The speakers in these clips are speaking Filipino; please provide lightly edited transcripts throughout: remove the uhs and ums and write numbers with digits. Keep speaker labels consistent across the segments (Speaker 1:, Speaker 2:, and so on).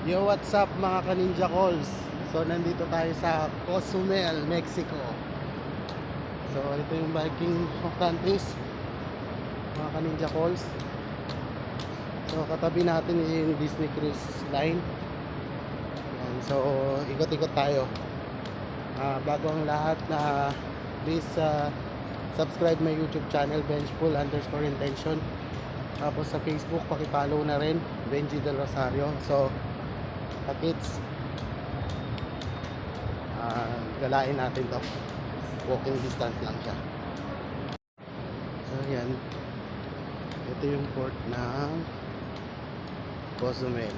Speaker 1: Yo, what's up mga ka-Ninja Calls? So, nandito tayo sa Cozumel, Mexico. So, ito yung biking countries, mga ka-Ninja Calls. So, katabi natin yung Disney Cruise Line. Yan. So, ikot-ikot tayo. Bago ang lahat please subscribe my YouTube channel, Vengeful_intention. Tapos sa Facebook, pakipollow na rin, Benji Del Rosario. So, kids, galain natin to, walking distance lang siya. So yan, ito yung port ng Cozumel.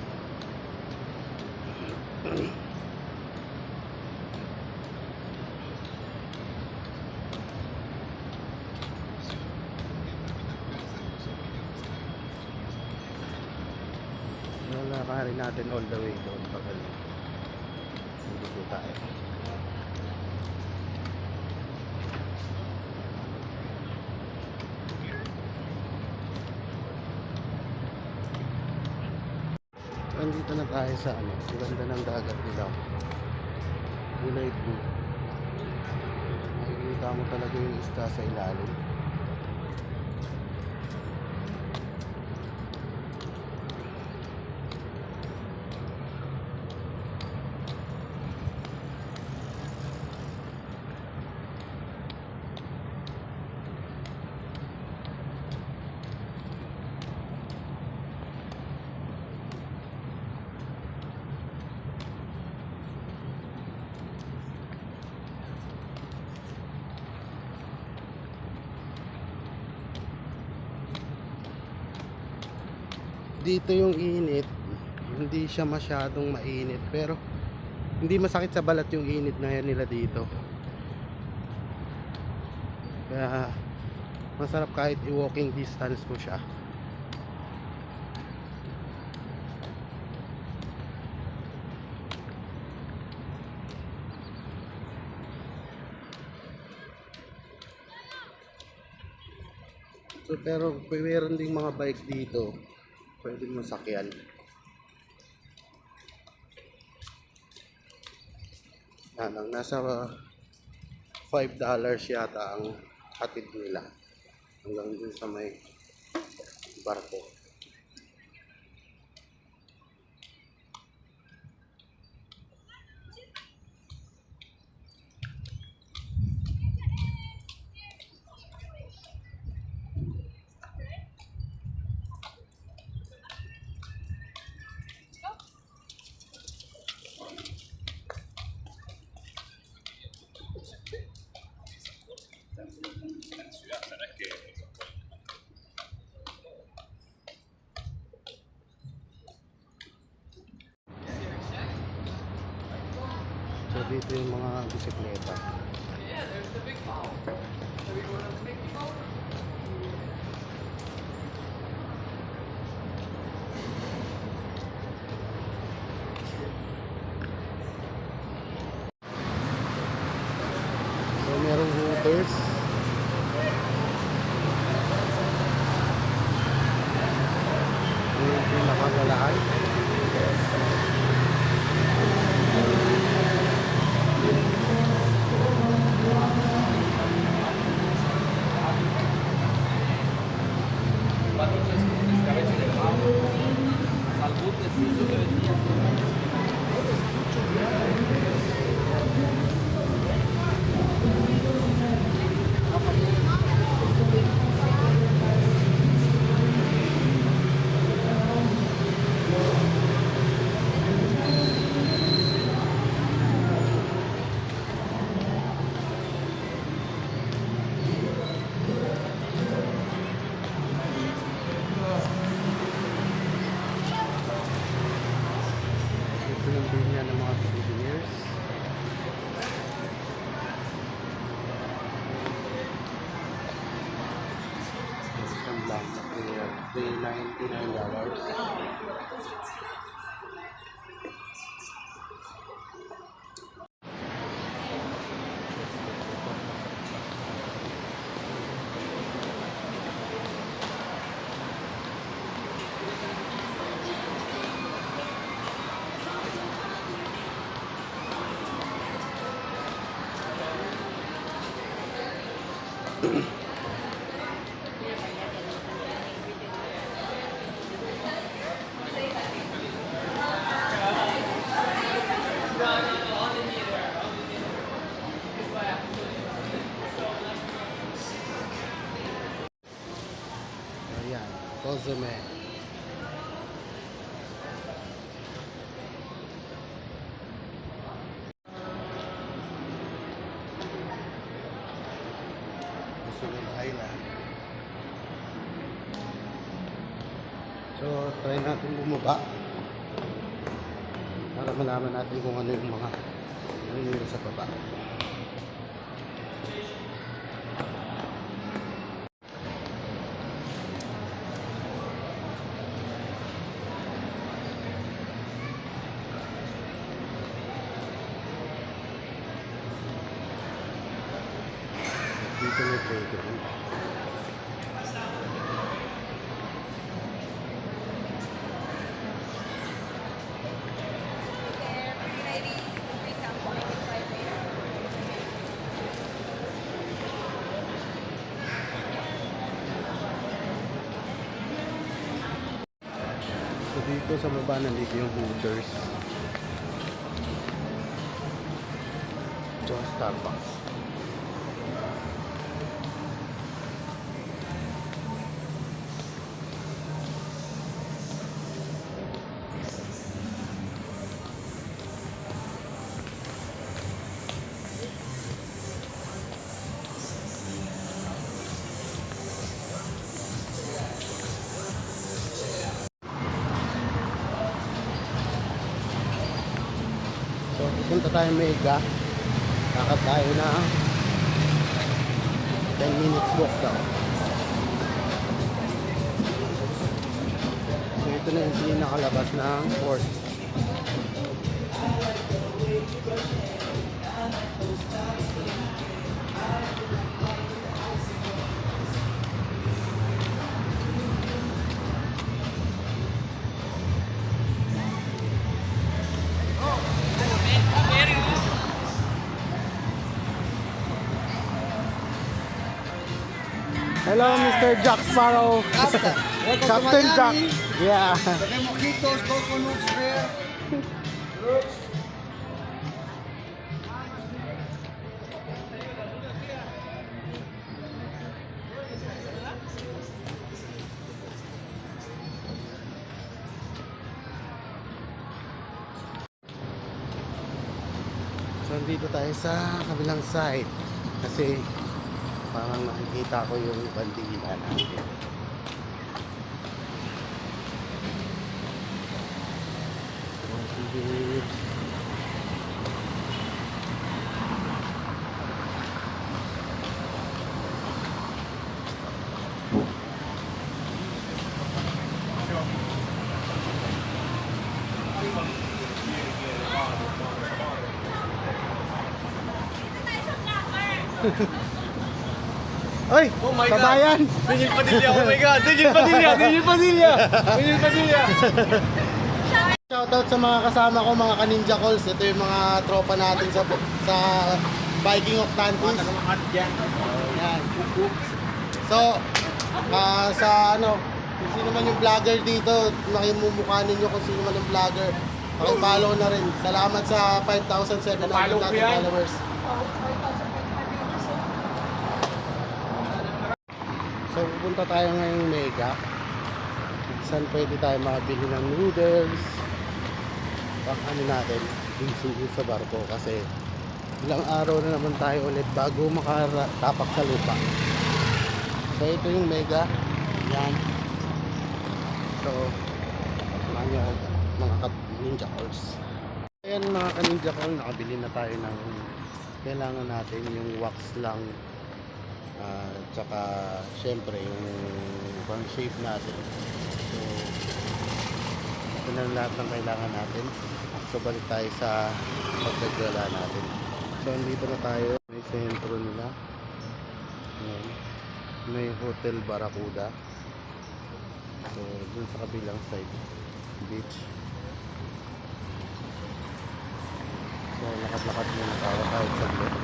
Speaker 1: Lalakarin natin all the way doon pagaling. Dito tayo. Nandito na tayo sa ganda ng dagat nila, kulay blue. Makikita mo talaga yung isda sa ilalim. Dito yung init, hindi siya masyadong mainit, pero hindi masakit sa balat yung init na yan nila dito. Kaya masarap kahit i-walking distance mo siya. So, pero meron ding mga bike dito pwede mo sakyan. Yan, nasa $5 yata ang hatid nila hanggang dun sa may barko. So dito yung mga bisikleta. So merong hooters. Yung pinakagalaan. Ng mga souvenirs. Isang lang na clear, $399. Ayan, Cozumel. Cozumel Island. So, try natin bumaba para malaman natin kung ano yung mga nangyayari sa baba. Dito may playground. So dito sa baba nandito yung Hooters. Tsaka Starbucks. So pupunta tayo Mega. Lakad tayo na 10 minutes walk daw. So ito na yung pinakalabas ng port. Hello, Mr. Jack Sparrow.
Speaker 2: Captain. Welcome
Speaker 1: Captain
Speaker 2: to
Speaker 1: Jack.
Speaker 2: Miami.
Speaker 1: Yeah.
Speaker 2: Okay, mojitos, coconuts, rare.
Speaker 1: So, dito tayo sa kabilang side. Kasi, parang nakikita ko yung bandila natin. So, sige. Oy,
Speaker 2: Oh my God.
Speaker 1: kabayan!
Speaker 2: Daniel Padilla, oh my God. Daniel Padilla, Daniel Padilla. Daniel Padilla.
Speaker 1: Shoutout sa mga kasama ko, mga ka-Ninja Calls. Ito yung mga tropa natin sa Biking of Tantis. Yan. So, sa ano, kung sino man yung vlogger dito, makimumukha ninyo kung sino man yung vlogger. Pakipollow na rin. Salamat sa 5,700 natin followers. So, pupunta tayo ngayong Mega. Saan pwede tayo makabili ng noodles. Baka ano natin, yung sa barko kasi ilang araw na naman tayo ulit bago makatapak sa lupa. So, ito yung Mega. Yan. So, mga ninja calls. Ayan mga ka-ninja call, nakabili na tayo ng kailangan natin yung wax lang. Tsaka syempre yung pang shape natin. So ito na lahat ng kailangan natin. So balik tayo sa pagkagala natin. So andito na tayo, may sentro nila. Ayan. May Hotel Barracuda. So dun sa kabilang side beach. So lakad-lakad muna tayo kahit saglit.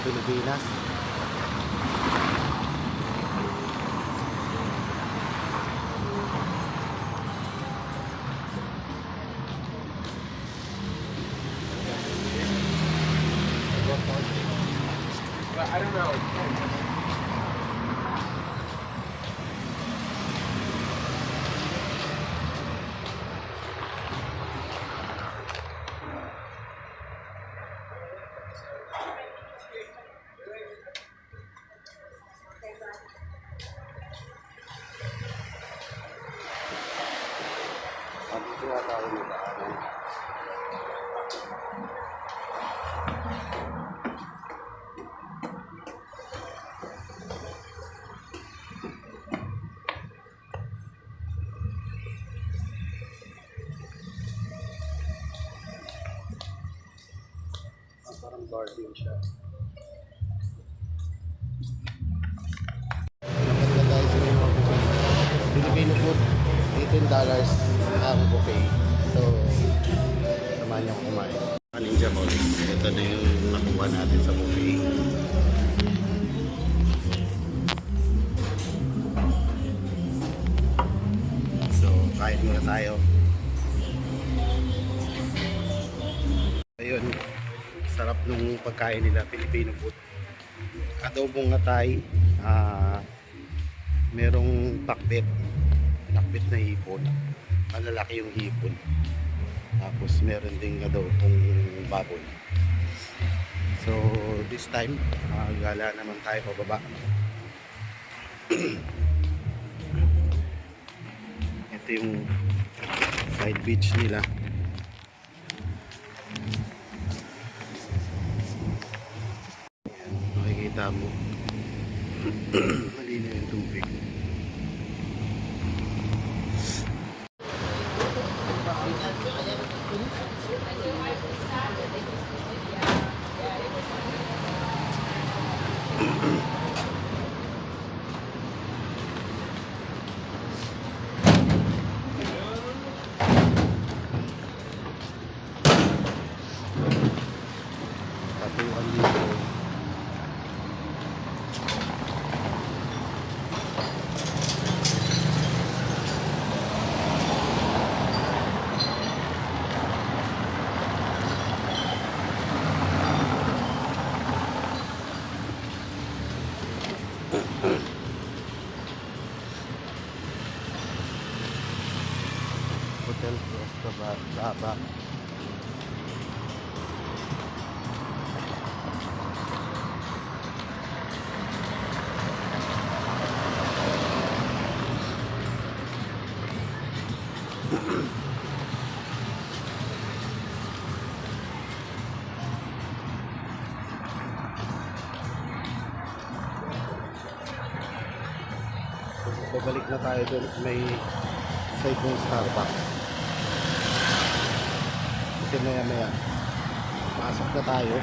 Speaker 1: Pilipinas.
Speaker 2: I don't know.
Speaker 1: Dito nga tayo nila. Parang garden siya. Maganda tayo sa mga buffet. Filipino food, $18 ang buffet. So, samahan niyo akong kumain. Ninja Balls. Ito na yung nakuha natin sa buffet. So, kain muna tayo. Ayun, sarap nung pagkain nila, Filipino food. Adobong atay, merong pakbet na hipon, malalaki yung hipon. Tapos meron ding adobong baboy. So this time, gala naman tayo pababa. Ito yung side beach nila. Makikita mo malinaw yung tubig. Tatuan dito. Hotel Costa Baba. Babalik na tayo doon sa may side ng Starbucks. Kasi maya pasok na tayo.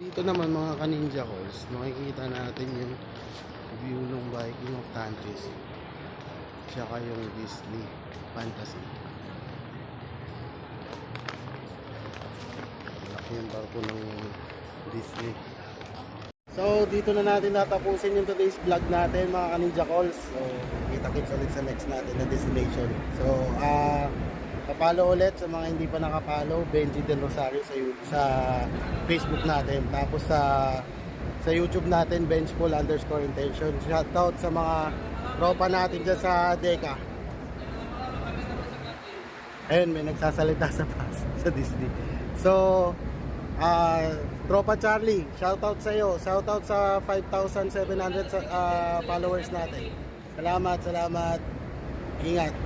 Speaker 1: Dito naman mga ka-ninja calls, makikita natin yung view ng Viking of Tantis, tsaka yung Disney Fantasy. Laki yung barko ng Disney. So dito na natin natapusin yung today's vlog natin mga ka-ninja calls. So kita-kits ulit sa next natin na destination. So papalo ulit sa mga hindi pa nakapalo, Benji Del Rosario sa Facebook natin. Tapos sa YouTube natin, Benchful_intention. Shoutout sa mga tropa natin dyan sa Deka. Ayun, may nagsasalita sa Disney. So, tropa Charlie, shoutout sa iyo. Shoutout sa 5,700 followers natin. Salamat. Ingat.